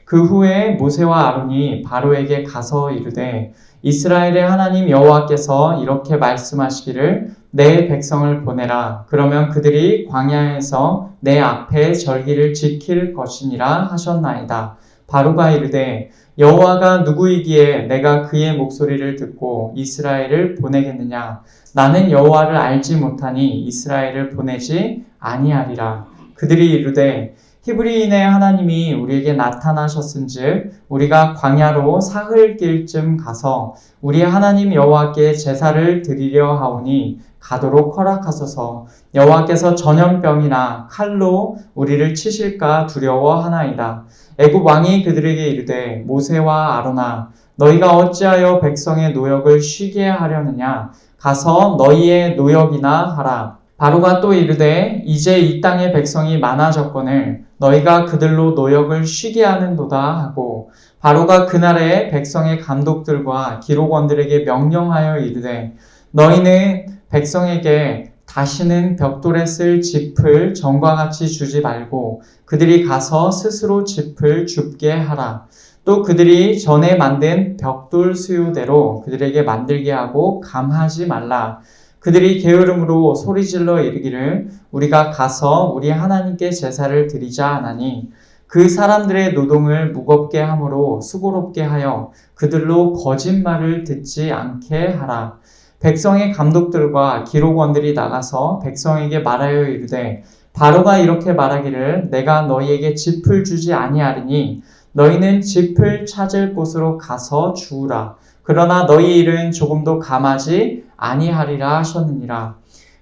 그 후에 모세와 아론이 바로에게 가서 이르되 이스라엘의 하나님 여호와께서 이렇게 말씀하시기를 내 백성을 보내라. 그러면 그들이 광야에서 내 앞에 절기를 지킬 것이니라 하셨나이다. 바로가 이르되 여호와가 누구이기에 내가 그의 목소리를 듣고 이스라엘을 보내겠느냐? 나는 여호와를 알지 못하니 이스라엘을 보내지 아니하리라. 그들이 이르되 히브리인의 하나님이 우리에게 나타나셨은즉 우리가 광야로 사흘길쯤 가서 우리 하나님 여호와께 제사를 드리려 하오니 가도록 허락하소서. 여호와께서 전염병이나 칼로 우리를 치실까 두려워하나이다. 애굽 왕이 그들에게 이르되 모세와 아론아 너희가 어찌하여 백성의 노역을 쉬게 하려느냐? 가서 너희의 노역이나 하라. 바로가 또 이르되 이제 이 땅의 백성이 많아졌거늘 너희가 그들로 노역을 쉬게 하는도다 하고 바로가 그날에 백성의 감독들과 기록원들에게 명령하여 이르되 너희는 백성에게 다시는 벽돌에 쓸 짚을 전과 같이 주지 말고 그들이 가서 스스로 짚을 줍게 하라. 또 그들이 전에 만든 벽돌 수요대로 그들에게 만들게 하고 감하지 말라. 그들이 게으름으로 소리질러 이르기를 우리가 가서 우리 하나님께 제사를 드리자 하나니 그 사람들의 노동을 무겁게 함으로 수고롭게 하여 그들로 거짓말을 듣지 않게 하라. 백성의 감독들과 기록원들이 나가서 백성에게 말하여 이르되 바로가 이렇게 말하기를 내가 너희에게 짚을 주지 아니하리니 너희는 짚을 찾을 곳으로 가서 주우라. 그러나 너희 일은 조금도 감하지 아니하리라 하셨느니라.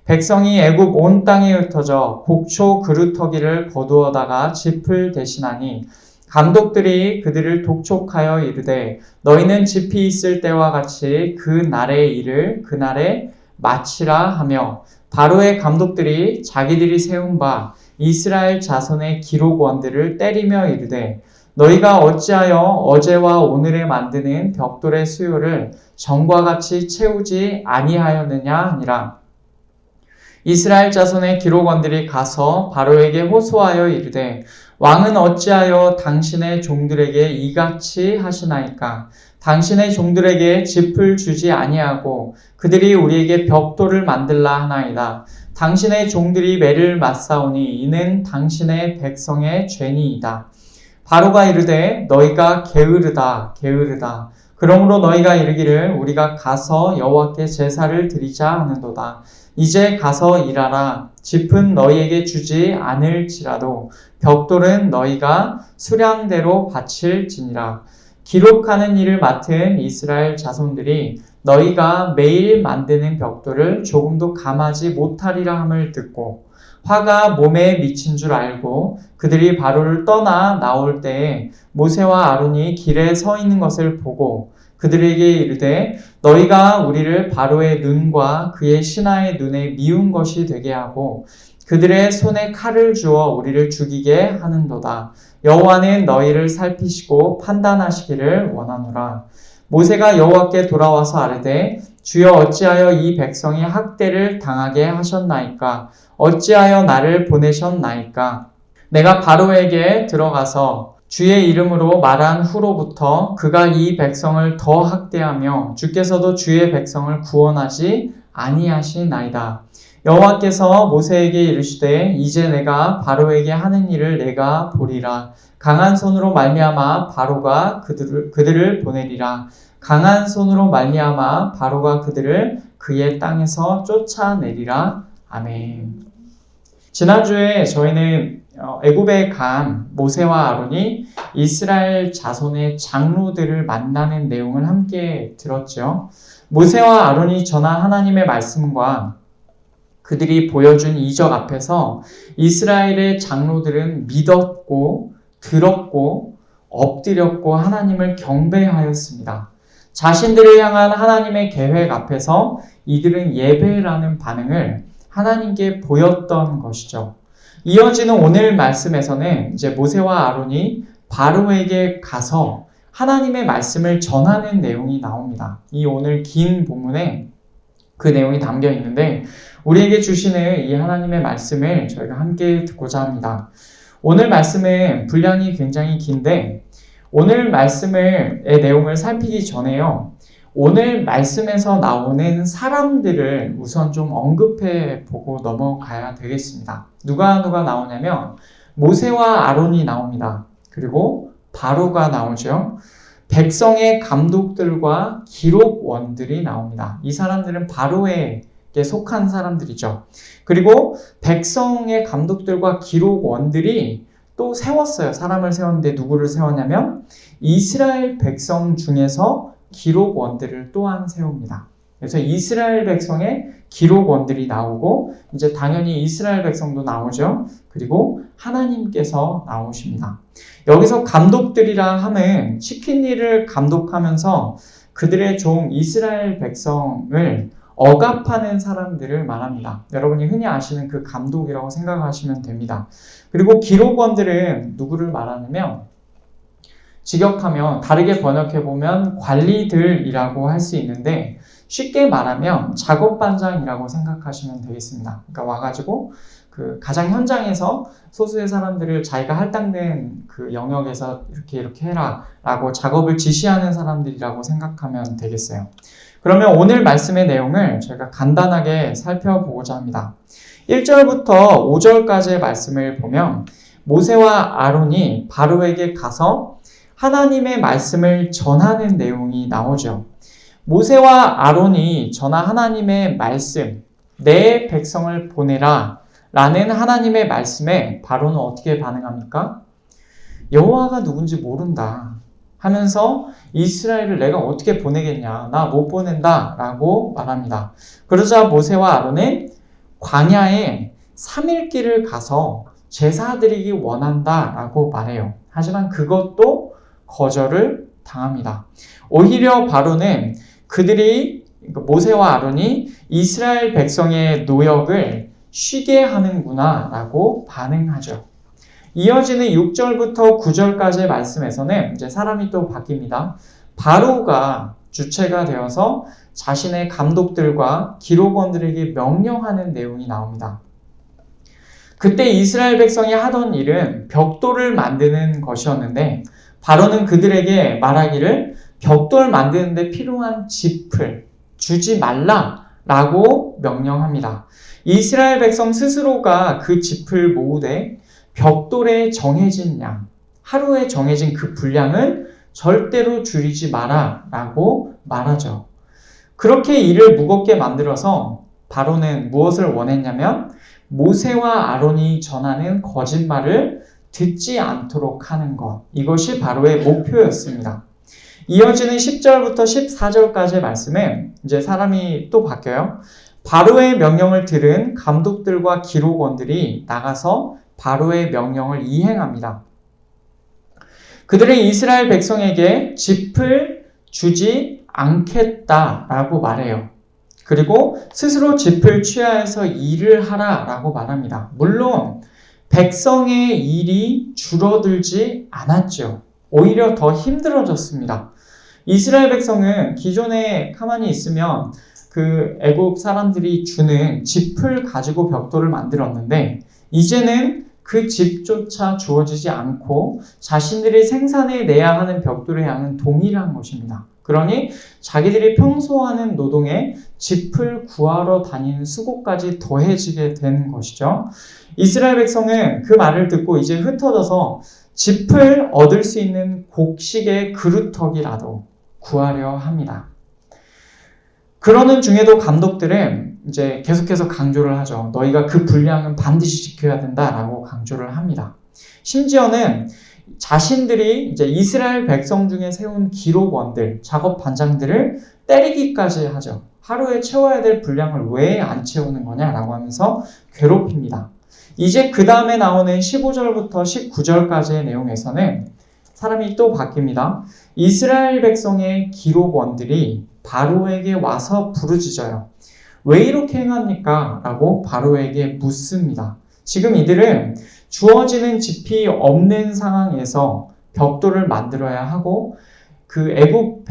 백성이 애굽 온 땅에 흩어져 곡초 그루터기를 거두어다가 짚을 대신하니 감독들이 그들을 독촉하여 이르되 너희는 짚이 있을 때와 같이 그 날의 일을 그날에 마치라 하며 바로의 감독들이 자기들이 세운 바 이스라엘 자손의 기록원들을 때리며 이르되 너희가 어찌하여 어제와 오늘에 만드는 벽돌의 수요를 전과 같이 채우지 아니하였느냐 하니라. 이스라엘 자손의 기록원들이 가서 바로에게 호소하여 이르되 왕은 어찌하여 당신의 종들에게 이같이 하시나이까? 당신의 종들에게 짚을 주지 아니하고 그들이 우리에게 벽돌을 만들라 하나이다. 당신의 종들이 매를 맞사오니 이는 당신의 백성의 죄니이다. 바로가 이르되 너희가 게으르다 게으르다. 그러므로 너희가 이르기를 우리가 가서 여호와께 제사를 드리자 하는도다. 이제 가서 일하라. 짚은 너희에게 주지 않을지라도 벽돌은 너희가 수량대로 바칠지니라. 기록하는 일을 맡은 이스라엘 자손들이 너희가 매일 만드는 벽돌을 조금도 감하지 못하리라 함을 듣고 화가 몸에 미친 줄 알고 그들이 바로를 떠나 나올 때에 모세와 아론이 길에 서 있는 것을 보고 그들에게 이르되 너희가 우리를 바로의 눈과 그의 신하의 눈에 미운 것이 되게 하고 그들의 손에 칼을 주어 우리를 죽이게 하는도다. 여호와는 너희를 살피시고 판단하시기를 원하노라. 모세가 여호와께 돌아와서 아뢰되 주여 어찌하여 이 백성이 학대를 당하게 하셨나이까? 어찌하여 나를 보내셨나이까? 내가 바로에게 들어가서 주의 이름으로 말한 후로부터 그가 이 백성을 더 학대하며 주께서도 주의 백성을 구원하지 아니하시나이다. 여호와께서 모세에게 이르시되 이제 내가 바로에게 하는 일을 내가 보리라. 강한 손으로 말미암아 바로가 그들을 보내리라. 강한 손으로 말미암아 바로가 그들을 그의 땅에서 쫓아내리라. 아멘. 지난주에 저희는 애굽에 간 모세와 아론이 이스라엘 자손의 장로들을 만나는 내용을 함께 들었죠. 모세와 아론이 전한 하나님의 말씀과 그들이 보여준 이적 앞에서 이스라엘의 장로들은 믿었고 들었고 엎드렸고 하나님을 경배하였습니다. 자신들을 향한 하나님의 계획 앞에서 이들은 예배라는 반응을 하나님께 보였던 것이죠. 이어지는 오늘 말씀에서는 이제 모세와 아론이 바로에게 가서 하나님의 말씀을 전하는 내용이 나옵니다. 이 오늘 긴 본문에 그 내용이 담겨 있는데 우리에게 주시는 이 하나님의 말씀을 저희가 함께 듣고자 합니다. 오늘 말씀은 분량이 굉장히 긴데 오늘 말씀의 내용을 살피기 전에요. 오늘 말씀에서 나오는 사람들을 우선 좀 언급해 보고 넘어가야 되겠습니다. 누가 나오냐면 모세와 아론이 나옵니다. 그리고 바로가 나오죠. 백성의 감독들과 기록원들이 나옵니다. 이 사람들은 바로에게 속한 사람들이죠. 그리고 백성의 감독들과 기록원들이 또 세웠어요. 사람을 세웠는데 누구를 세웠냐면 이스라엘 백성 중에서 기록원들을 또한 세웁니다. 그래서 이스라엘 백성의 기록원들이 나오고 이제 당연히 이스라엘 백성도 나오죠. 그리고 하나님께서 나오십니다. 여기서 감독들이라 함은 시킨 일을 감독하면서 그들의 종 이스라엘 백성을 억압하는 사람들을 말합니다. 여러분이 흔히 아시는 그 감독이라고 생각하시면 됩니다. 그리고 기록원들은 누구를 말하냐면 직역하면 다르게 번역해보면 관리들이라고 할 수 있는데 쉽게 말하면 작업반장이라고 생각하시면 되겠습니다. 그러니까 와가지고 그 가장 현장에서 소수의 사람들을 자기가 할당된 그 영역에서 이렇게 해라 라고 작업을 지시하는 사람들이라고 생각하면 되겠어요. 그러면 오늘 말씀의 내용을 저희가 간단하게 살펴보고자 합니다. 1절부터 5절까지의 말씀을 보면 모세와 아론이 바로에게 가서 하나님의 말씀을 전하는 내용이 나오죠. 모세와 아론이 전한 하나님의 말씀, 내 백성을 보내라 라는 하나님의 말씀에 바로는 어떻게 반응합니까? 여호와가 누군지 모른다 하면서 이스라엘을 내가 어떻게 보내겠냐, 나 못 보낸다 라고 말합니다. 그러자 모세와 아론은 광야에 3일 길을 가서 제사 드리기 원한다 라고 말해요. 하지만 그것도 거절을 당합니다. 오히려 바로는 그들이 모세와 아론이 이스라엘 백성의 노역을 쉬게 하는구나 라고 반응하죠. 이어지는 6절부터 9절까지의 말씀에서는 이제 사람이 또 바뀝니다. 바로가 주체가 되어서 자신의 감독들과 기록원들에게 명령하는 내용이 나옵니다. 그때 이스라엘 백성이 하던 일은 벽돌을 만드는 것이었는데 바로는 그들에게 말하기를 벽돌 만드는 데 필요한 짚을 주지 말라라고 명령합니다. 이스라엘 백성 스스로가 그 짚을 모으되 벽돌에 정해진 양, 하루에 정해진 그 분량을 절대로 줄이지 마라라고 말하죠. 그렇게 일을 무겁게 만들어서 바로는 무엇을 원했냐면 모세와 아론이 전하는 거짓말을 듣지 않도록 하는 것. 이것이 바로의 목표였습니다. 이어지는 10절부터 14절까지의 말씀은 이제 사람이 또 바뀌어요. 바로의 명령을 들은 감독들과 기록원들이 나가서 바로의 명령을 이행합니다. 그들은 이스라엘 백성에게 짚을 주지 않겠다라고 말해요. 그리고 스스로 짚을 취하여서 일을 하라라고 말합니다. 물론 백성의 일이 줄어들지 않았죠. 오히려 더 힘들어졌습니다. 이스라엘 백성은 기존에 가만히 있으면 그 애굽 사람들이 주는 짚을 가지고 벽돌을 만들었는데 이제는 그 짚조차 주어지지 않고 자신들이 생산해내야 하는 벽돌의 양은 동일한 것입니다. 그러니 자기들이 평소 하는 노동에 짚을 구하러 다니는 수고까지 더해지게 된 것이죠. 이스라엘 백성은 그 말을 듣고 이제 흩어져서 짚을 얻을 수 있는 곡식의 그루터기라도 구하려 합니다. 그러는 중에도 감독들은 이제 계속해서 강조를 하죠. 너희가 그 분량은 반드시 지켜야 된다라고 강조를 합니다. 심지어는 자신들이 이제 이스라엘 백성 중에 세운 기록원들, 작업 반장들을 때리기까지 하죠. 하루에 채워야 될 분량을 왜 안 채우는 거냐라고 하면서 괴롭힙니다. 이제 그 다음에 나오는 15절부터 19절까지의 내용에서는 사람이 또 바뀝니다. 이스라엘 백성의 기록원들이 바로에게 와서 부르짖어요. 왜 이렇게 행합니까? 라고 바로에게 묻습니다. 지금 이들은 주어지는 짚이 없는 상황에서 벽돌을 만들어야 하고 그 애굽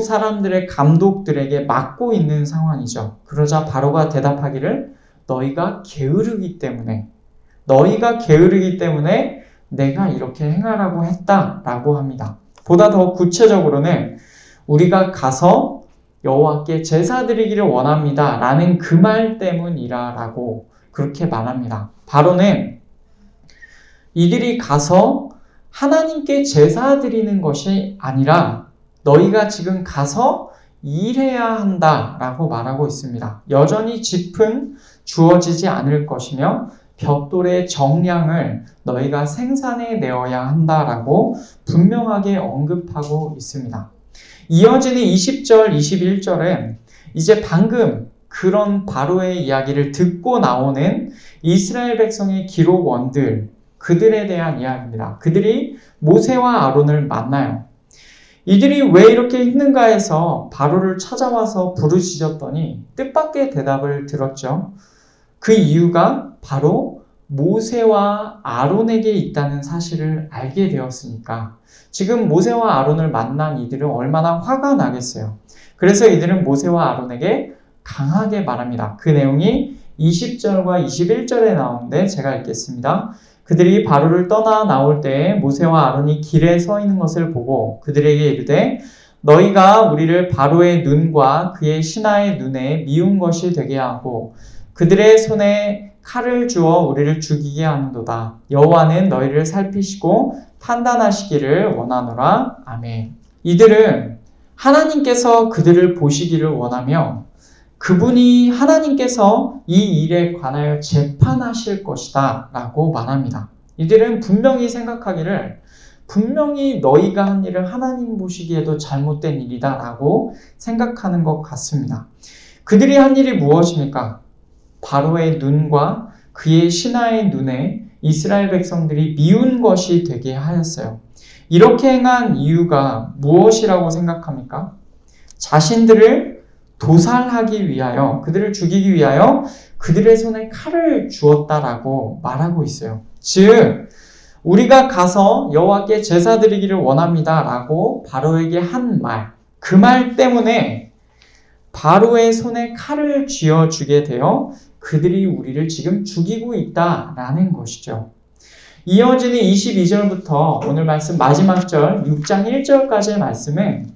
사람들의 감독들에게 맡고 있는 상황이죠. 그러자 바로가 대답하기를 너희가 게으르기 때문에 내가 이렇게 행하라고 했다라고 합니다. 보다 더 구체적으로는 우리가 가서 여호와께 제사 드리기를 원합니다 라는 그 말 때문이라 라고 그렇게 말합니다. 바로는 이들이 가서 하나님께 제사 드리는 것이 아니라 너희가 지금 가서 일해야 한다 라고 말하고 있습니다. 여전히 짚은 주어지지 않을 것이며 벽돌의 정량을 너희가 생산해 내어야 한다라고 분명하게 언급하고 있습니다. 이어지는 20절, 21절은 이제 방금 그런 바로의 이야기를 듣고 나오는 이스라엘 백성의 기록원들, 그들에 대한 이야기입니다. 그들이 모세와 아론을 만나요. 이들이 왜 이렇게 힘든가 해서 바로를 찾아와서 부르짖었더니 뜻밖의 대답을 들었죠. 그 이유가 바로 모세와 아론에게 있다는 사실을 알게 되었으니까 지금 모세와 아론을 만난 이들은 얼마나 화가 나겠어요. 그래서 이들은 모세와 아론에게 강하게 말합니다. 그 내용이 20절과 21절에 나오는데 제가 읽겠습니다. 그들이 바로를 떠나 나올 때에 모세와 아론이 길에 서 있는 것을 보고 그들에게 이르되 너희가 우리를 바로의 눈과 그의 신하의 눈에 미운 것이 되게 하고 그들의 손에 칼을 주어 우리를 죽이게 하는도다. 여호와는 너희를 살피시고 판단하시기를 원하노라. 아멘. 이들은 하나님께서 그들을 보시기를 원하며 그분이 하나님께서 이 일에 관하여 재판하실 것이다 라고 말합니다. 이들은 분명히 생각하기를 분명히 너희가 한 일을 하나님 보시기에도 잘못된 일이다 라고 생각하는 것 같습니다. 그들이 한 일이 무엇입니까? 바로의 눈과 그의 신하의 눈에 이스라엘 백성들이 미운 것이 되게 하였어요. 이렇게 행한 이유가 무엇이라고 생각합니까? 자신들을 도살하기 위하여, 그들을 죽이기 위하여 그들의 손에 칼을 주었다라고 말하고 있어요. 즉, 우리가 가서 여호와께 제사 드리기를 원합니다 라고 바로에게 한 말, 그 말 때문에 바로의 손에 칼을 쥐어주게 되어 그들이 우리를 지금 죽이고 있다라는 것이죠. 이어지는 22절부터 오늘 말씀 마지막 절 6장 1절까지의 말씀은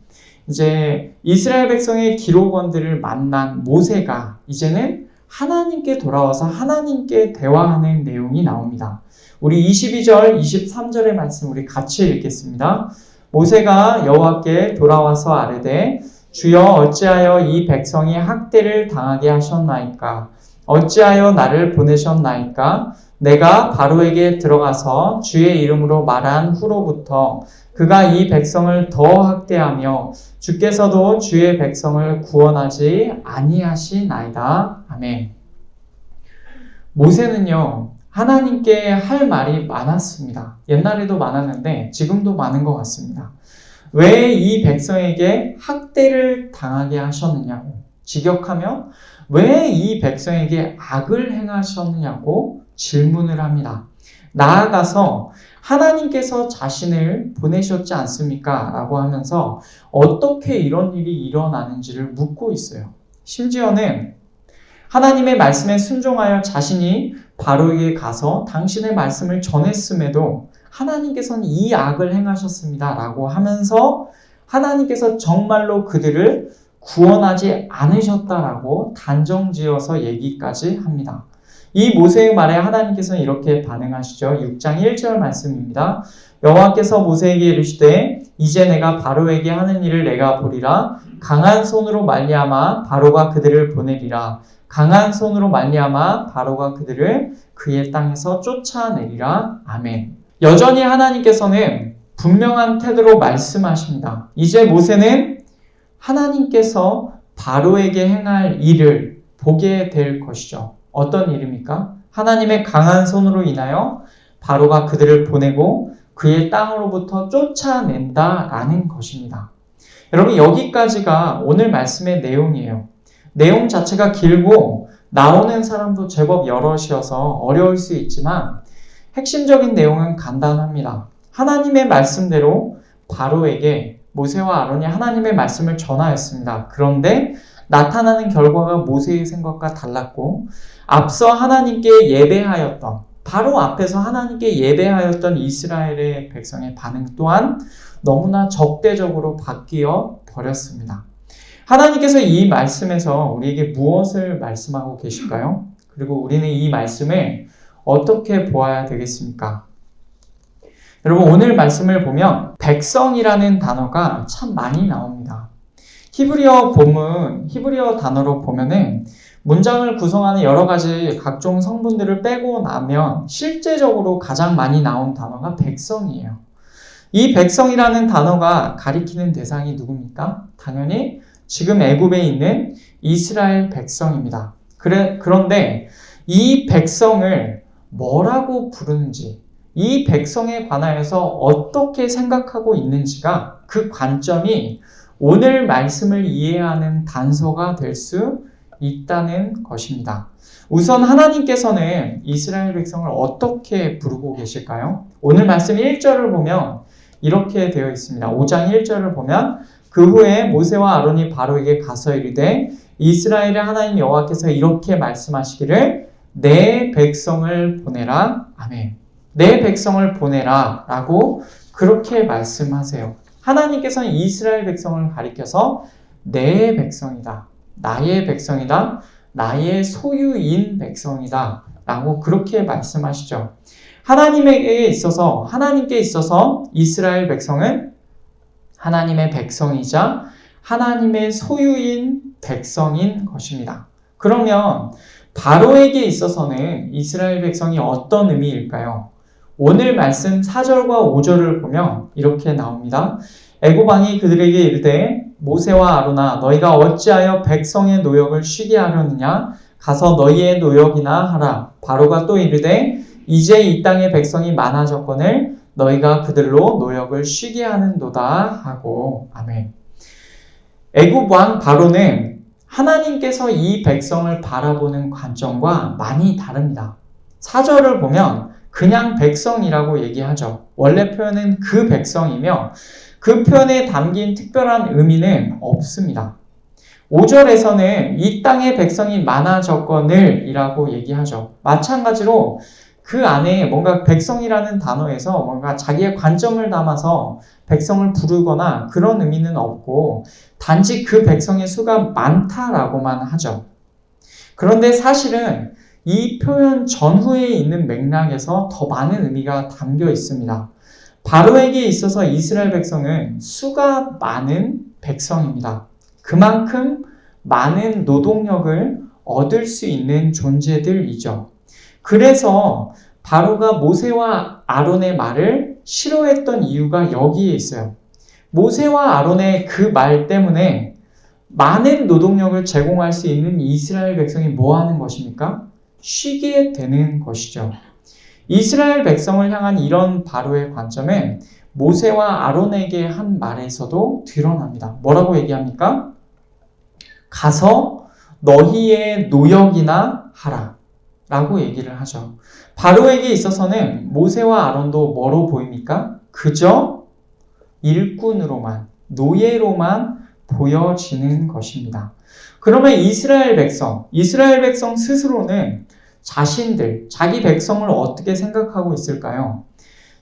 이제 이스라엘 백성의 기록원들을 만난 모세가 이제는 하나님께 돌아와서 하나님께 대화하는 내용이 나옵니다. 우리 22절, 23절의 말씀 우리 같이 읽겠습니다. 모세가 여호와께 돌아와서 아뢰되 주여 어찌하여 이 백성이 학대를 당하게 하셨나이까? 어찌하여 나를 보내셨나이까? 내가 바로에게 들어가서 주의 이름으로 말한 후로부터 그가 이 백성을 더 학대하며 주께서도 주의 백성을 구원하지 아니하시나이다. 아멘. 모세는요, 하나님께 할 말이 많았습니다. 옛날에도 많았는데 지금도 많은 것 같습니다. 왜 이 백성에게 학대를 당하게 하셨느냐고 직역하며 왜 이 백성에게 악을 행하셨느냐고 질문을 합니다. 나아가서 하나님께서 자신을 보내셨지 않습니까? 라고 하면서 어떻게 이런 일이 일어나는지를 묻고 있어요. 심지어는 하나님의 말씀에 순종하여 자신이 바로에게 가서 당신의 말씀을 전했음에도 하나님께서는 이 악을 행하셨습니다. 라고 하면서 하나님께서 정말로 그들을 구원하지 않으셨다라고 단정지어서 얘기까지 합니다. 이 모세의 말에 하나님께서는 이렇게 반응하시죠. 6장 1절 말씀입니다. 여호와께서 모세에게 이르시되 이제 내가 바로에게 하는 일을 내가 보리라. 강한 손으로 말미암아 바로가 그들을 보내리라. 강한 손으로 말미암아 바로가 그들을 그의 땅에서 쫓아내리라. 아멘. 여전히 하나님께서는 분명한 태도로 말씀하십니다. 이제 모세는 하나님께서 바로에게 행할 일을 보게 될 것이죠. 어떤 일입니까? 하나님의 강한 손으로 인하여 바로가 그들을 보내고 그의 땅으로부터 쫓아낸다라는 것입니다. 여러분, 여기까지가 오늘 말씀의 내용이에요. 내용 자체가 길고 나오는 사람도 제법 여럿이어서 어려울 수 있지만 핵심적인 내용은 간단합니다. 하나님의 말씀대로 바로에게 모세와 아론이 하나님의 말씀을 전하였습니다. 그런데 나타나는 결과가 모세의 생각과 달랐고 앞서 하나님께 예배하였던 바로 앞에서 하나님께 예배하였던 이스라엘의 백성의 반응 또한 너무나 적대적으로 바뀌어 버렸습니다. 하나님께서 이 말씀에서 우리에게 무엇을 말씀하고 계실까요? 그리고 우리는 이 말씀을 어떻게 보아야 되겠습니까? 여러분, 오늘 말씀을 보면 백성이라는 단어가 참 많이 나옵니다. 히브리어 단어로 보면은 문장을 구성하는 여러 가지 각종 성분들을 빼고 나면 실제적으로 가장 많이 나온 단어가 백성이에요. 이 백성이라는 단어가 가리키는 대상이 누굽니까? 당연히 지금 애굽에 있는 이스라엘 백성입니다. 그런데 이 백성을 뭐라고 부르는지, 이 백성에 관하여서 어떻게 생각하고 있는지가 그 관점이 오늘 말씀을 이해하는 단서가 될 수 있다는 것입니다. 우선 하나님께서는 이스라엘 백성을 어떻게 부르고 계실까요? 오늘 말씀 1절을 보면 이렇게 되어 있습니다. 5장 1절을 보면 그 후에 모세와 아론이 바로에게 가서 이르되 이스라엘의 하나님 여호와께서 이렇게 말씀하시기를 내 백성을 보내라. 아멘. 내 백성을 보내라 라고 그렇게 말씀하세요. 하나님께서는 이스라엘 백성을 가리켜서 내 백성이다, 나의 백성이다, 나의 소유인 백성이다 라고 그렇게 말씀하시죠. 하나님께 있어서 이스라엘 백성은 하나님의 백성이자 하나님의 소유인 백성인 것입니다. 그러면 바로에게 있어서는 이스라엘 백성이 어떤 의미일까요? 오늘 말씀 4절과 5절을 보면 이렇게 나옵니다. 애굽 왕이 그들에게 이르되 모세와 아론아 너희가 어찌하여 백성의 노역을 쉬게 하려느냐 가서 너희의 노역이나 하라. 바로가 또 이르되 이제 이 땅의 백성이 많아졌거늘 너희가 그들로 노역을 쉬게 하는도다 하고. 아멘. 애굽 왕 바로는 하나님께서 이 백성을 바라보는 관점과 많이 다릅니다. 4절을 보면 그냥 백성이라고 얘기하죠. 원래 표현은 그 백성이며 그 표현에 담긴 특별한 의미는 없습니다. 5절에서는 이 땅의 백성이 많아졌거늘 이라고 얘기하죠. 마찬가지로 그 안에 뭔가 백성이라는 단어에서 뭔가 자기의 관점을 담아서 백성을 부르거나 그런 의미는 없고 단지 그 백성의 수가 많다라고만 하죠. 그런데 사실은 이 표현 전후에 있는 맥락에서 더 많은 의미가 담겨 있습니다. 바로에게 있어서 이스라엘 백성은 수가 많은 백성입니다. 그만큼 많은 노동력을 얻을 수 있는 존재들이죠. 그래서 바로가 모세와 아론의 말을 싫어했던 이유가 여기에 있어요. 모세와 아론의 그 말 때문에 많은 노동력을 제공할 수 있는 이스라엘 백성이 뭐 하는 것입니까? 쉬게 되는 것이죠. 이스라엘 백성을 향한 이런 바로의 관점은 모세와 아론에게 한 말에서도 드러납니다. 뭐라고 얘기합니까? 가서 너희의 노역이나 하라 라고 얘기를 하죠. 바로에게 있어서는 모세와 아론도 뭐로 보입니까? 그저 일꾼으로만, 노예로만 보여지는 것입니다. 그러면 이스라엘 백성 스스로는 자기 백성을 어떻게 생각하고 있을까요?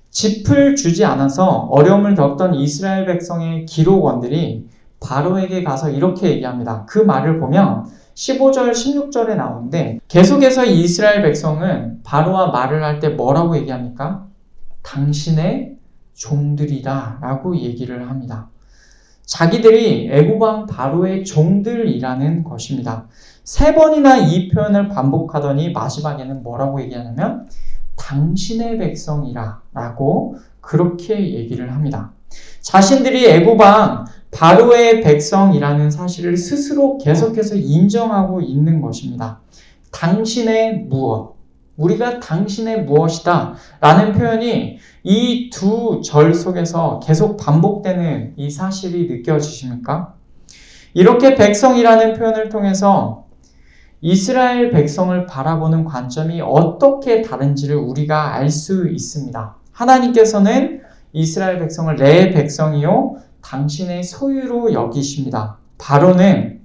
짚을 주지 않아서 어려움을 겪던 이스라엘 백성의 기록원들이 바로에게 가서 이렇게 얘기합니다. 그 말을 보면 15절, 16절에 나오는데 계속해서 이스라엘 백성은 바로와 말을 할 때 뭐라고 얘기합니까? 당신의 종들이다 라고 얘기를 합니다. 자기들이 애굽 왕 바로의 종들이라는 것입니다. 3번이나 이 표현을 반복하더니 마지막에는 뭐라고 얘기하냐면 당신의 백성이라 라고 그렇게 얘기를 합니다. 자신들이 애굽 왕 바로의 백성이라는 사실을 스스로 계속해서 인정하고 있는 것입니다. 당신의 무엇, 우리가 당신의 무엇이다 라는 표현이 이 두 절 속에서 계속 반복되는 이 사실이 느껴지십니까? 이렇게 백성이라는 표현을 통해서 이스라엘 백성을 바라보는 관점이 어떻게 다른지를 우리가 알 수 있습니다. 하나님께서는 이스라엘 백성을 내 백성이요 당신의 소유로 여기십니다. 바로는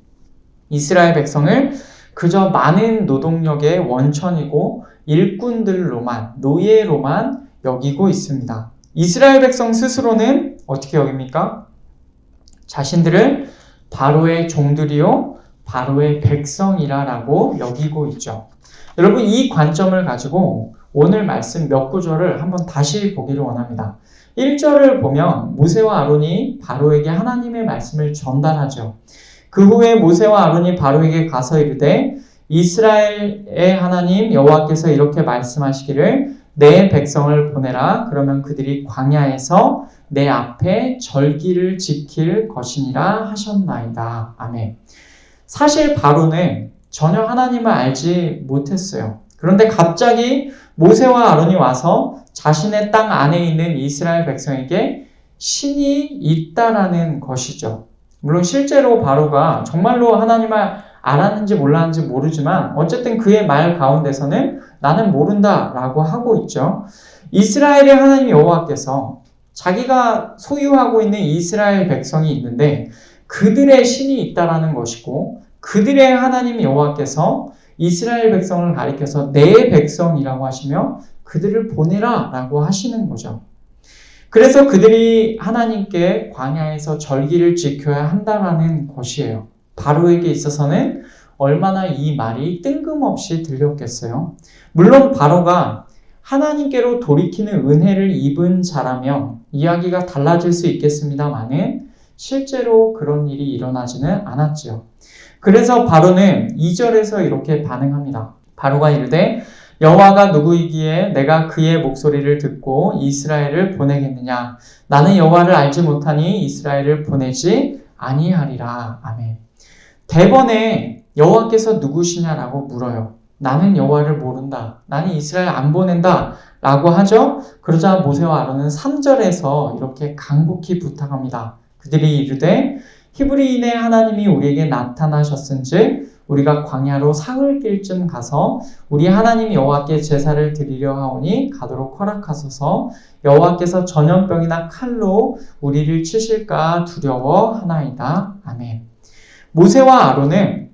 이스라엘 백성을 그저 많은 노동력의 원천이고 일꾼들로만, 노예로만 여기고 있습니다. 이스라엘 백성 스스로는 어떻게 여깁니까? 자신들을 바로의 종들이요, 바로의 백성이라고 여기고 있죠. 여러분, 이 관점을 가지고 오늘 말씀 몇 구절을 한번 다시 보기를 원합니다. 1절을 보면 모세와 아론이 바로에게 하나님의 말씀을 전달하죠. 그 후에 모세와 아론이 바로에게 가서 이르되 이스라엘의 하나님 여호와께서 이렇게 말씀하시기를 내 백성을 보내라. 그러면 그들이 광야에서 내 앞에 절기를 지킬 것이니라 하셨나이다. 아멘. 사실 바로는 전혀 하나님을 알지 못했어요. 그런데 갑자기 모세와 아론이 와서 자신의 땅 안에 있는 이스라엘 백성에게 신이 있다라는 것이죠. 물론 실제로 바로가 정말로 하나님을 알았는지 몰랐는지 모르지만 어쨌든 그의 말 가운데서는 나는 모른다 라고 하고 있죠. 이스라엘의 하나님 여호와께서 자기가 소유하고 있는 이스라엘 백성이 있는데 그들의 신이 있다라는 것이고 그들의 하나님 여호와께서 이스라엘 백성을 가리켜서 내 백성이라고 하시며 그들을 보내라 라고 하시는 거죠. 그래서 그들이 하나님께 광야에서 절기를 지켜야 한다라는 것이에요. 바로에게 있어서는 얼마나 이 말이 뜬금없이 들렸겠어요. 물론 바로가 하나님께로 돌이키는 은혜를 입은 자라면 이야기가 달라질 수 있겠습니다만은 실제로 그런 일이 일어나지는 않았죠. 그래서 바로는 2절에서 이렇게 반응합니다. 바로가 이르되 여호와가 누구이기에 내가 그의 목소리를 듣고 이스라엘을 보내겠느냐? 나는 여호와를 알지 못하니 이스라엘을 보내지 아니하리라. 아멘. 대번에 여호와께서 누구시냐라고 물어요. 나는 여호와를 모른다. 나는 이스라엘 안 보낸다. 라고 하죠. 그러자 모세와 아론은 3절에서 이렇게 간곡히 부탁합니다. 그들이 이르되 히브리인의 하나님이 우리에게 나타나셨은즉 우리가 광야로 사흘길쯤 가서 우리 하나님 여호와께 제사를 드리려 하오니 가도록 허락하소서. 여호와께서 전염병이나 칼로 우리를 치실까 두려워하나이다. 아멘. 모세와 아론은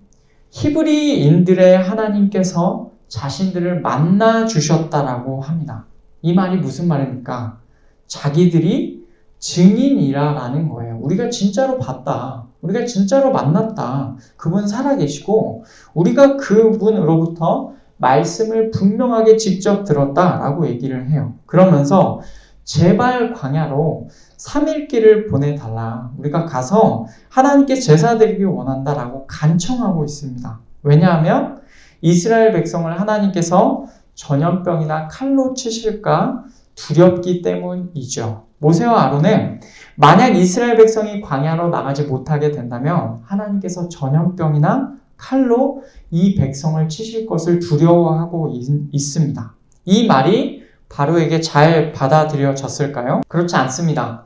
히브리인들의 하나님께서 자신들을 만나 주셨다라고 합니다. 이 말이 무슨 말입니까? 자기들이 증인이라라는 거예요. 우리가 진짜로 봤다. 우리가 진짜로 만났다. 그분 살아계시고 우리가 그분으로부터 말씀을 분명하게 직접 들었다라고 얘기를 해요. 그러면서 제발 광야로 3일 길을 보내달라. 우리가 가서 하나님께 제사 드리기 원한다라고 간청하고 있습니다. 왜냐하면 이스라엘 백성을 하나님께서 전염병이나 칼로 치실까 두렵기 때문이죠. 모세와 아론은 만약 이스라엘 백성이 광야로 나가지 못하게 된다면 하나님께서 전염병이나 칼로 이 백성을 치실 것을 두려워하고 있습니다. 이 말이 바로에게 잘 받아들여졌을까요? 그렇지 않습니다.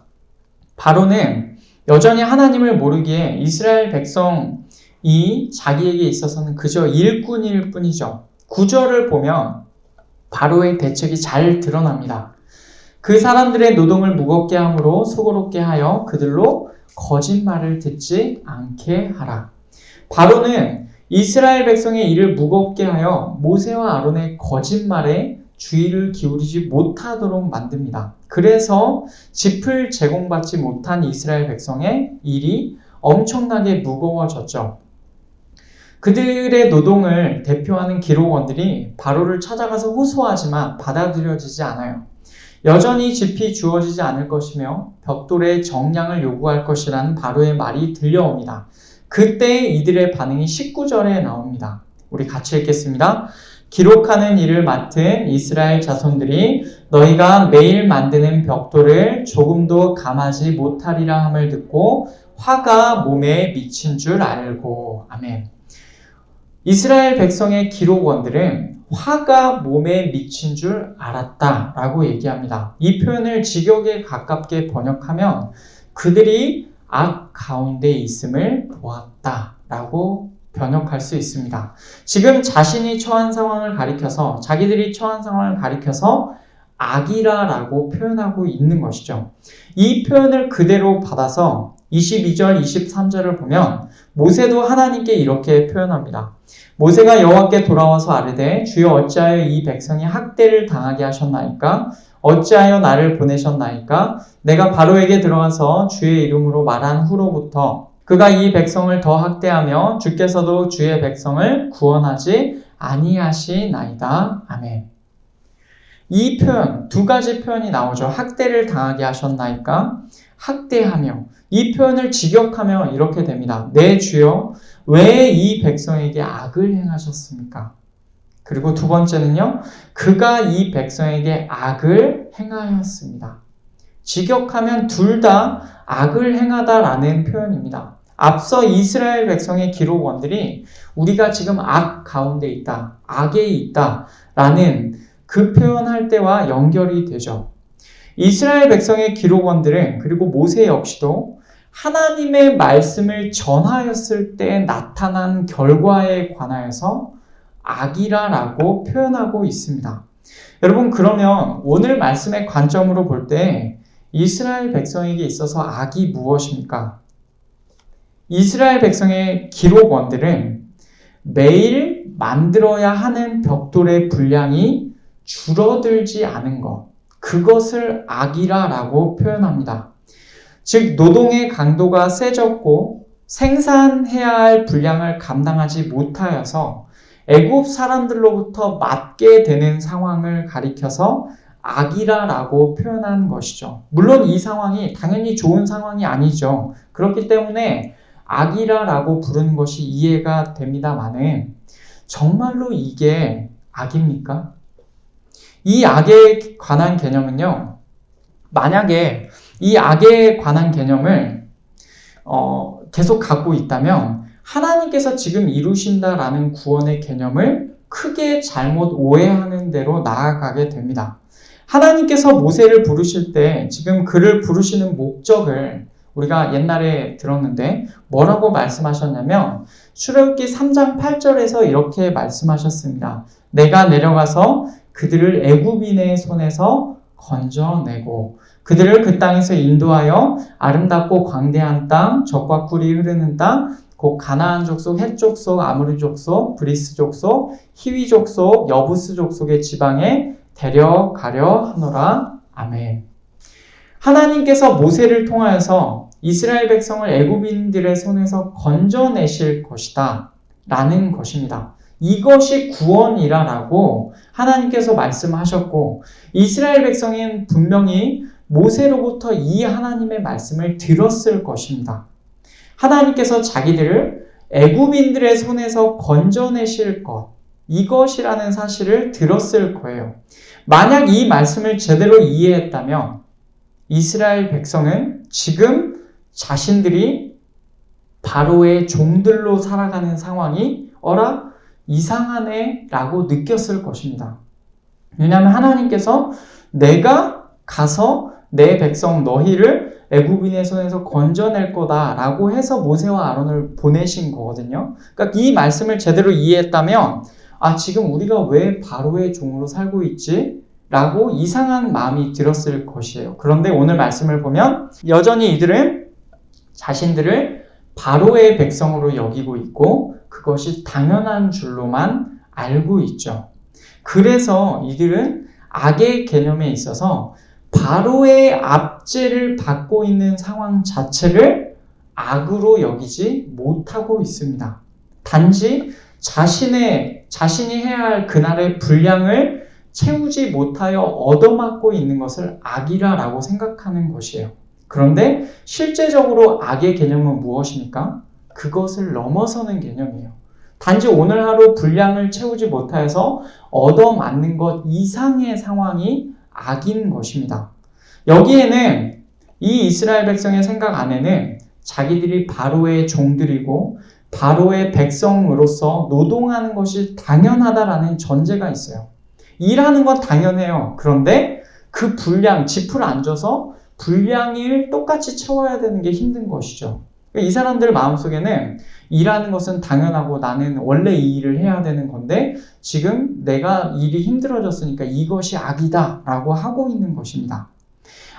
바로는 여전히 하나님을 모르기에 이스라엘 백성이 자기에게 있어서는 그저 일꾼일 뿐이죠. 9절을 보면 바로의 대책이 잘 드러납니다. 그 사람들의 노동을 무겁게 함으로 수고롭게 하여 그들로 거짓말을 듣지 않게 하라. 바로는 이스라엘 백성의 일을 무겁게 하여 모세와 아론의 거짓말에 주의를 기울이지 못하도록 만듭니다. 그래서 짚을 제공받지 못한 이스라엘 백성의 일이 엄청나게 무거워졌죠. 그들의 노동을 대표하는 기록원들이 바로를 찾아가서 호소하지만 받아들여지지 않아요. 여전히 짚이 주어지지 않을 것이며 벽돌의 정량을 요구할 것이라는 바로의 말이 들려옵니다. 그때 이들의 반응이 19절에 나옵니다. 우리 같이 읽겠습니다. 기록하는 일을 맡은 이스라엘 자손들이 너희가 매일 만드는 벽돌을 조금도 감하지 못하리라 함을 듣고 화가 몸에 미친 줄 알고. 아멘. 이스라엘 백성의 기록원들은 화가 몸에 미친 줄 알았다라고 얘기합니다. 이 표현을 직역에 가깝게 번역하면 그들이 악 가운데 있음을 보았다라고 번역할 수 있습니다. 지금 자신이 처한 상황을 가리켜서 자기들이 처한 상황을 가리켜서 악이라라고 표현하고 있는 것이죠. 이 표현을 그대로 받아서 22절, 23절을 보면 모세도 하나님께 이렇게 표현합니다. 모세가 여호와께 돌아와서 아뢰되 주여 어찌하여 이 백성이 학대를 당하게 하셨나이까? 어찌하여 나를 보내셨나이까? 내가 바로에게 들어가서 주의 이름으로 말한 후로부터 그가 이 백성을 더 학대하며 주께서도 주의 백성을 구원하지 아니하시나이다. 아멘. 이 표현, 두 가지 표현이 나오죠. 학대를 당하게 하셨나이까? 학대하며. 이 표현을 직역하며 이렇게 됩니다. 내 주여, 왜 이 백성에게 악을 행하셨습니까? 그리고 두 번째는요, 그가 이 백성에게 악을 행하였습니다. 직역하면 둘 다 악을 행하다라는 표현입니다. 앞서 이스라엘 백성의 기록원들이 우리가 지금 악 가운데 있다, 악에 있다라는 그 표현할 때와 연결이 되죠. 이스라엘 백성의 기록원들은 그리고 모세 역시도 하나님의 말씀을 전하였을 때 나타난 결과에 관하여서 악이라고 표현하고 있습니다. 여러분, 그러면 오늘 말씀의 관점으로 볼 때 이스라엘 백성에게 있어서 악이 무엇입니까? 이스라엘 백성의 기록원들은 매일 만들어야 하는 벽돌의 분량이 줄어들지 않은 것, 그것을 악이라고 표현합니다. 즉 노동의 강도가 세졌고 생산해야 할 분량을 감당하지 못하여서 애굽 사람들로부터 맞게 되는 상황을 가리켜서 악이라고 표현한 것이죠. 물론 이 상황이 당연히 좋은 상황이 아니죠. 그렇기 때문에 악이라고 부르는 것이 이해가 됩니다만은 정말로 이게 악입니까? 이 악에 관한 개념은요, 만약에 이 악에 관한 개념을 계속 갖고 있다면 하나님께서 지금 이루신다라는 구원의 개념을 크게 잘못 오해하는 대로 나아가게 됩니다. 하나님께서 모세를 부르실 때 지금 그를 부르시는 목적을 우리가 옛날에 들었는데 뭐라고 말씀하셨냐면 출애굽기 3장 8절에서 이렇게 말씀하셨습니다. 내가 내려가서 그들을 애굽인의 손에서 건져내고 그들을 그 땅에서 인도하여 아름답고 광대한 땅, 젖과 꿀이 흐르는 땅, 곧 가나안 족속, 헷 족속, 아모리 족속, 브리스 족속, 히위 족속, 여부스 족속의 지방에 데려가려 하노라. 아멘. 하나님께서 모세를 통하여서 이스라엘 백성을 애굽인들의 손에서 건져내실 것이다 라는 것입니다. 이것이 구원이라고 하나님께서 말씀하셨고 이스라엘 백성은 분명히 모세로부터 이 하나님의 말씀을 들었을 것입니다. 하나님께서 자기들을 애굽인들의 손에서 건져내실 것, 이것이라는 사실을 들었을 거예요. 만약 이 말씀을 제대로 이해했다면 이스라엘 백성은 지금 자신들이 바로의 종들로 살아가는 상황이 이상하네 라고 느꼈을 것입니다. 왜냐하면 하나님께서 내가 가서 내 백성 너희를 애굽인의 손에서 건져낼 거다 라고 해서 모세와 아론을 보내신 거거든요. 그러니까 이 말씀을 제대로 이해했다면 지금 우리가 왜 바로의 종으로 살고 있지? 라고 이상한 마음이 들었을 것이에요. 그런데 오늘 말씀을 보면 여전히 이들은 자신들을 바로의 백성으로 여기고 있고 그것이 당연한 줄로만 알고 있죠. 그래서 이들은 악의 개념에 있어서 바로의 압제를 받고 있는 상황 자체를 악으로 여기지 못하고 있습니다. 단지 자신이 해야 할 그날의 분량을 채우지 못하여 얻어맞고 있는 것을 악이라고 생각하는 것이에요. 그런데 실제적으로 악의 개념은 무엇입니까? 그것을 넘어서는 개념이에요. 단지 오늘 하루 분량을 채우지 못하여서 얻어맞는 것 이상의 상황이 악인 것입니다. 여기에는 이 이스라엘 백성의 생각 안에는 자기들이 바로의 종들이고 바로의 백성으로서 노동하는 것이 당연하다라는 전제가 있어요. 일하는 건 당연해요. 그런데 그 분량, 짚을 안 줘서 분량을 똑같이 채워야 되는 게 힘든 것이죠. 이 사람들 마음속에는 일하는 것은 당연하고 나는 원래 이 일을 해야 되는 건데 지금 내가 일이 힘들어졌으니까 이것이 악이다 라고 하고 있는 것입니다.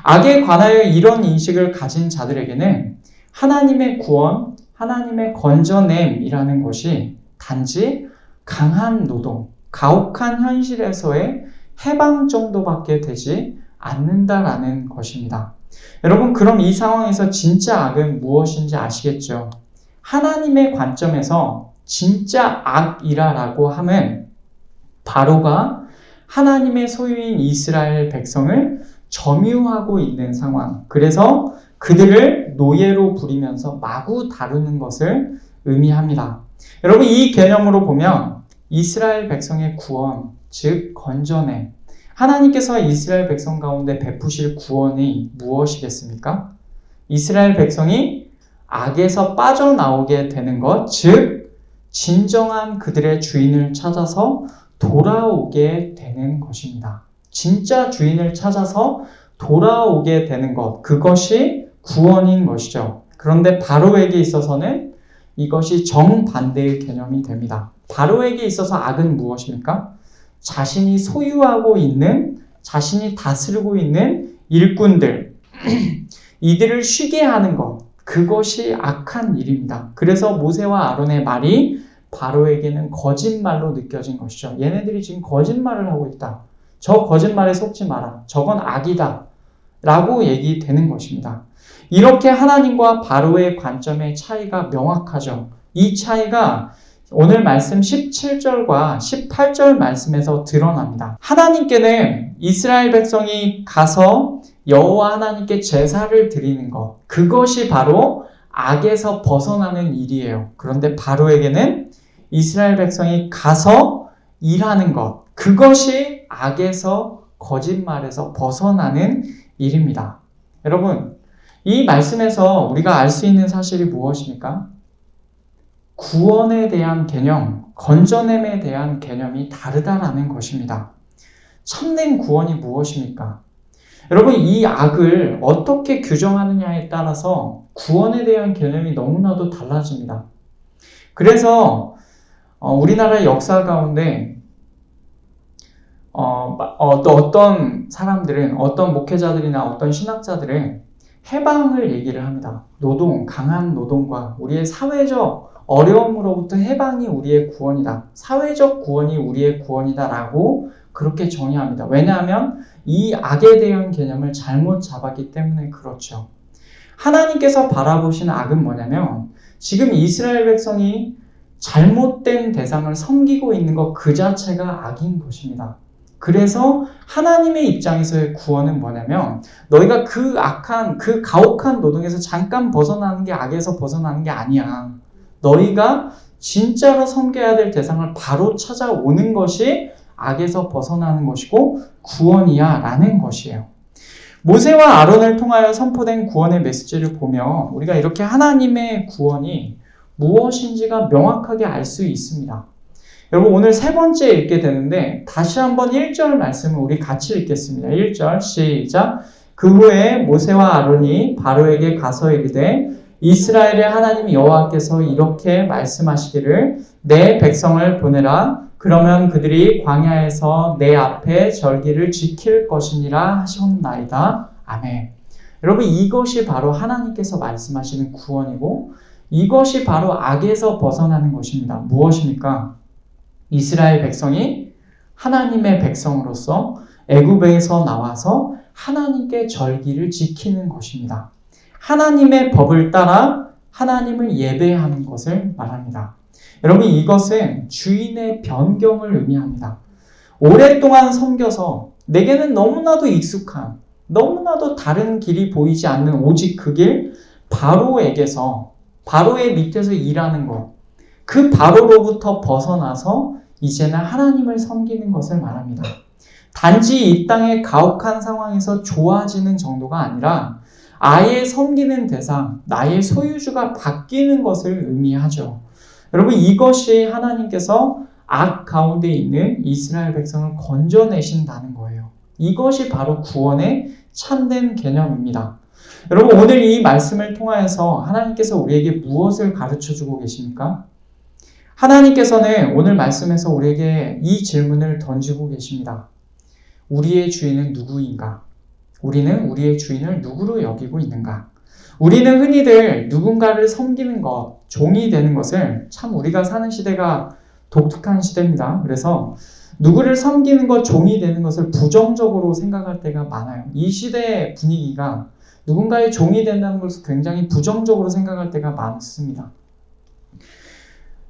악에 관하여 이런 인식을 가진 자들에게는 하나님의 구원, 하나님의 건져냄이라는 것이 단지 강한 노동, 가혹한 현실에서의 해방 정도밖에 되지 않는다라는 것입니다. 여러분, 그럼 이 상황에서 진짜 악은 무엇인지 아시겠죠? 하나님의 관점에서 진짜 악이라고 함은 바로가 하나님의 소유인 이스라엘 백성을 점유하고 있는 상황, 그래서 그들을 노예로 부리면서 마구 다루는 것을 의미합니다. 여러분, 이 개념으로 보면 이스라엘 백성의 구원, 즉 건져냄, 하나님께서 이스라엘 백성 가운데 베푸실 구원이 무엇이겠습니까? 이스라엘 백성이 악에서 빠져나오게 되는 것, 즉 진정한 그들의 주인을 찾아서 돌아오게 되는 것입니다. 진짜 주인을 찾아서 돌아오게 되는 것, 그것이 구원인 것이죠. 그런데 바로에게 있어서는 이것이 정반대의 개념이 됩니다. 바로에게 있어서 악은 무엇입니까? 자신이 소유하고 있는, 자신이 다스리고 있는 일꾼들, 이들을 쉬게 하는 것, 그것이 악한 일입니다. 그래서 모세와 아론의 말이 바로에게는 거짓말로 느껴진 것이죠. 얘네들이 지금 거짓말을 하고 있다. 저 거짓말에 속지 마라. 저건 악이다. 라고 얘기되는 것입니다. 이렇게 하나님과 바로의 관점의 차이가 명확하죠. 이 차이가 오늘 말씀 17절과 18절 말씀에서 드러납니다. 하나님께는 이스라엘 백성이 가서 여호와 하나님께 제사를 드리는 것, 그것이 바로 악에서 벗어나는 일이에요. 그런데 바로에게는 이스라엘 백성이 가서 일하는 것, 그것이 악에서, 거짓말에서 벗어나는 일입니다. 여러분, 이 말씀에서 우리가 알 수 있는 사실이 무엇입니까? 구원에 대한 개념, 건져냄에 대한 개념이 다르다라는 것입니다. 참된 구원이 무엇입니까? 여러분, 이 악을 어떻게 규정하느냐에 따라서 구원에 대한 개념이 너무나도 달라집니다. 그래서 우리나라의 역사 가운데 어떤 사람들은, 어떤 목회자들이나 어떤 신학자들은 해방을 얘기를 합니다. 노동, 강한 노동과 우리의 사회적 어려움으로부터 해방이 우리의 구원이다. 사회적 구원이 우리의 구원이다 라고 그렇게 정의합니다. 왜냐하면 이 악에 대한 개념을 잘못 잡았기 때문에 그렇죠. 하나님께서 바라보시는 악은 뭐냐면 지금 이스라엘 백성이 잘못된 대상을 섬기고 있는 것 그 자체가 악인 것입니다. 그래서 하나님의 입장에서의 구원은 뭐냐면 너희가 그 악한, 그 가혹한 노동에서 잠깐 벗어나는 게 악에서 벗어나는 게 아니야. 너희가 진짜로 섬겨야 될 대상을 바로 찾아오는 것이 악에서 벗어나는 것이고 구원이야 라는 것이에요. 모세와 아론을 통하여 선포된 구원의 메시지를 보면 우리가 이렇게 하나님의 구원이 무엇인지가 명확하게 알 수 있습니다. 여러분, 오늘 세 번째 읽게 되는데 다시 한번 1절 말씀을 우리 같이 읽겠습니다. 1절 시작. 그 후에 모세와 아론이 바로에게 가서 이르되 이스라엘의 하나님 여호와께서 이렇게 말씀하시기를 내 백성을 보내라. 그러면 그들이 광야에서 내 앞에 절기를 지킬 것이니라 하셨나이다. 아멘. 여러분, 이것이 바로 하나님께서 말씀하시는 구원이고 이것이 바로 악에서 벗어나는 것입니다. 무엇입니까? 이스라엘 백성이 하나님의 백성으로서 애굽에서 나와서 하나님께 절기를 지키는 것입니다. 하나님의 법을 따라 하나님을 예배하는 것을 말합니다. 여러분, 이것은 주인의 변경을 의미합니다. 오랫동안 섬겨서 내게는 너무나도 익숙한, 너무나도 다른 길이 보이지 않는 오직 그 길, 바로에게서, 바로의 밑에서 일하는 것, 그 바로로부터 벗어나서 이제는 하나님을 섬기는 것을 말합니다. 단지 이 땅의 가혹한 상황에서 좋아지는 정도가 아니라 아예 섬기는 대상, 나의 소유주가 바뀌는 것을 의미하죠. 여러분, 이것이 하나님께서 악 가운데 있는 이스라엘 백성을 건져내신다는 거예요. 이것이 바로 구원의 참된 개념입니다. 여러분, 오늘 이 말씀을 통하여서 하나님께서 우리에게 무엇을 가르쳐주고 계십니까? 하나님께서는 오늘 말씀에서 우리에게 이 질문을 던지고 계십니다. 우리의 주인은 누구인가? 우리는 우리의 주인을 누구로 여기고 있는가? 우리는 흔히들 누군가를 섬기는 것, 종이 되는 것을 참 우리가 사는 시대가 독특한 시대입니다. 그래서 누구를 섬기는 것, 종이 되는 것을 부정적으로 생각할 때가 많아요. 이 시대의 분위기가 누군가의 종이 된다는 것을 굉장히 부정적으로 생각할 때가 많습니다.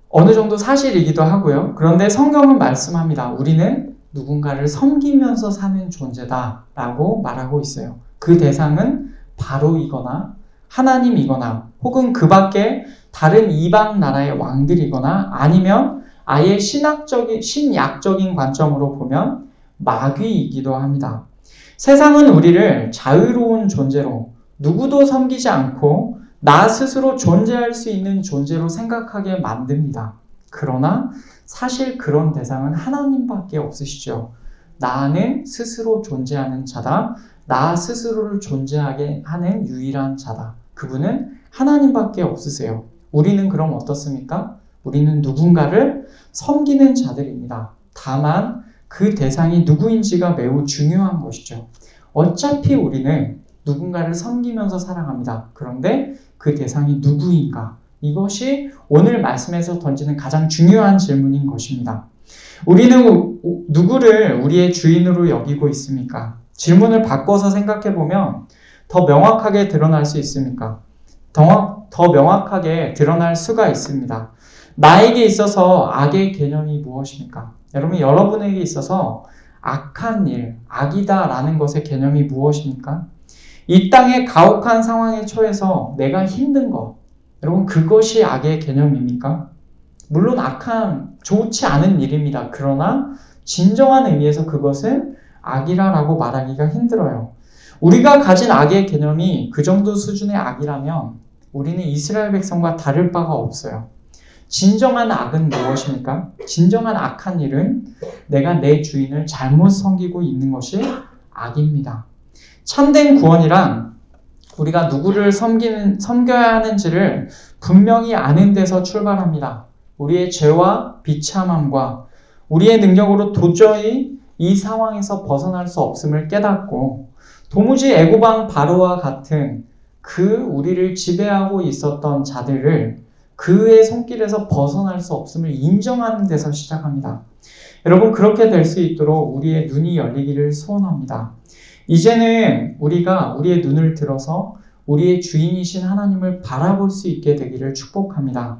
어느 정도 사실이기도 하고요. 그런데 성경은 말씀합니다. 우리는 누군가를 섬기면서 사는 존재다라고 말하고 있어요. 그 대상은 바로이거나 하나님이거나 혹은 그 밖에 다른 이방 나라의 왕들이거나 아니면 아예 신약적인 관점으로 보면 마귀이기도 합니다. 세상은 우리를 자유로운 존재로 누구도 섬기지 않고 나 스스로 존재할 수 있는 존재로 생각하게 만듭니다. 그러나 사실 그런 대상은 하나님밖에 없으시죠. 나는 스스로 존재하는 자다. 나 스스로를 존재하게 하는 유일한 자다. 그분은 하나님밖에 없으세요. 우리는 그럼 어떻습니까? 우리는 누군가를 섬기는 자들입니다. 다만 그 대상이 누구인지가 매우 중요한 것이죠. 어차피 우리는 누군가를 섬기면서 살아갑니다. 그런데 그 대상이 누구인가? 이것이 오늘 말씀에서 던지는 가장 중요한 질문인 것입니다. 우리는 누구를 우리의 주인으로 여기고 있습니까? 질문을 바꿔서 생각해보면 더 명확하게 드러날 수 있습니까? 더 명확하게 드러날 수가 있습니다. 나에게 있어서 악의 개념이 무엇입니까? 여러분에게 있어서 악한 일, 악이다라는 것의 개념이 무엇입니까? 이 땅의 가혹한 상황에 처해서 내가 힘든 것, 여러분 그것이 악의 개념입니까? 물론 좋지 않은 일입니다. 그러나 진정한 의미에서 그것은 악이라고 말하기가 힘들어요. 우리가 가진 악의 개념이 그 정도 수준의 악이라면 우리는 이스라엘 백성과 다를 바가 없어요. 진정한 악은 무엇입니까? 진정한 악한 일은 내가 내 주인을 잘못 섬기고 있는 것이 악입니다. 참된 구원이란 우리가 누구를 섬겨야 하는지를 분명히 아는 데서 출발합니다. 우리의 죄와 비참함과 우리의 능력으로 도저히 이 상황에서 벗어날 수 없음을 깨닫고 도무지 애고방 바로와 같은 우리를 지배하고 있었던 자들을 그의 손길에서 벗어날 수 없음을 인정하는 데서 시작합니다. 여러분 그렇게 될 수 있도록 우리의 눈이 열리기를 소원합니다. 이제는 우리가 우리의 눈을 들어서 우리의 주인이신 하나님을 바라볼 수 있게 되기를 축복합니다.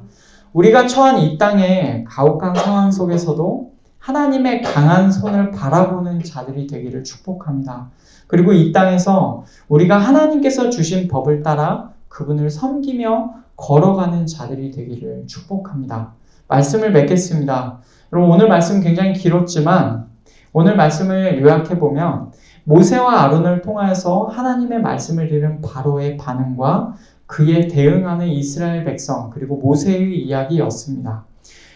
우리가 처한 이 땅의 가혹한 상황 속에서도 하나님의 강한 손을 바라보는 자들이 되기를 축복합니다. 그리고 이 땅에서 우리가 하나님께서 주신 법을 따라 그분을 섬기며 걸어가는 자들이 되기를 축복합니다. 말씀을 맺겠습니다. 여러분 오늘 말씀 굉장히 길었지만 오늘 말씀을 요약해보면 모세와 아론을 통하여서 하나님의 말씀을 들은 바로의 반응과 그에 대응하는 이스라엘 백성 그리고 모세의 이야기였습니다.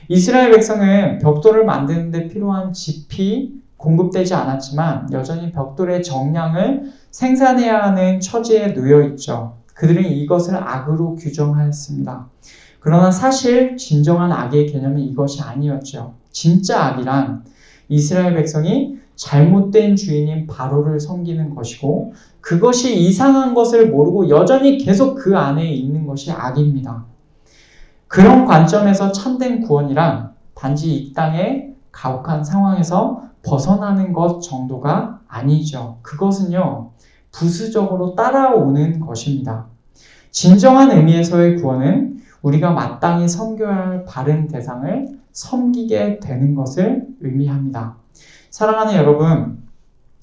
이스라엘 백성은 벽돌을 만드는 데 필요한 짚이 공급되지 않았지만 여전히 벽돌의 정량을 생산해야 하는 처지에 놓여 있죠. 그들은 이것을 악으로 규정하였습니다. 그러나 사실 진정한 악의 개념이 이것이 아니었죠. 진짜 악이란 이스라엘 백성이 잘못된 주인인 바로를 섬기는 것이고 그것이 이상한 것을 모르고 여전히 계속 그 안에 있는 것이 악입니다. 그런 관점에서 참된 구원이란 단지 이 땅의 가혹한 상황에서 벗어나는 것 정도가 아니죠. 그것은요, 부수적으로 따라오는 것입니다. 진정한 의미에서의 구원은 우리가 마땅히 섬겨야 할 바른 대상을 섬기게 되는 것을 의미합니다. 사랑하는 여러분,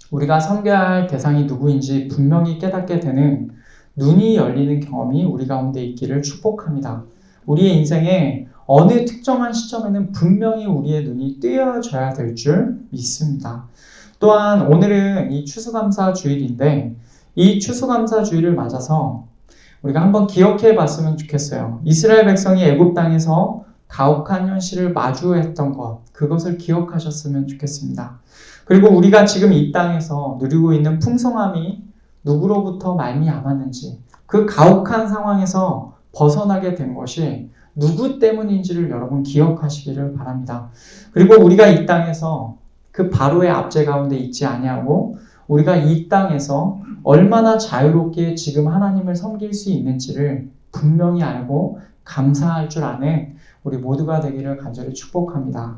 우리가 섬겨야 할 대상이 누구인지 분명히 깨닫게 되는 눈이 열리는 경험이 우리 가운데 있기를 축복합니다. 우리의 인생에 어느 특정한 시점에는 분명히 우리의 눈이 뜨여져야 될 줄 믿습니다. 또한 오늘은 이 추수감사주일인데 이 추수감사주일을 맞아서 우리가 한번 기억해 봤으면 좋겠어요. 이스라엘 백성이 애굽 땅에서 가혹한 현실을 마주했던 것, 그것을 기억하셨으면 좋겠습니다. 그리고 우리가 지금 이 땅에서 누리고 있는 풍성함이 누구로부터 말미암았는지, 그 가혹한 상황에서 벗어나게 된 것이 누구 때문인지를 여러분 기억하시기를 바랍니다. 그리고 우리가 이 땅에서 그 바로의 압제 가운데 있지 아니하고 우리가 이 땅에서 얼마나 자유롭게 지금 하나님을 섬길 수 있는지를 분명히 알고 감사할 줄 아는 우리 모두가 되기를 간절히 축복합니다.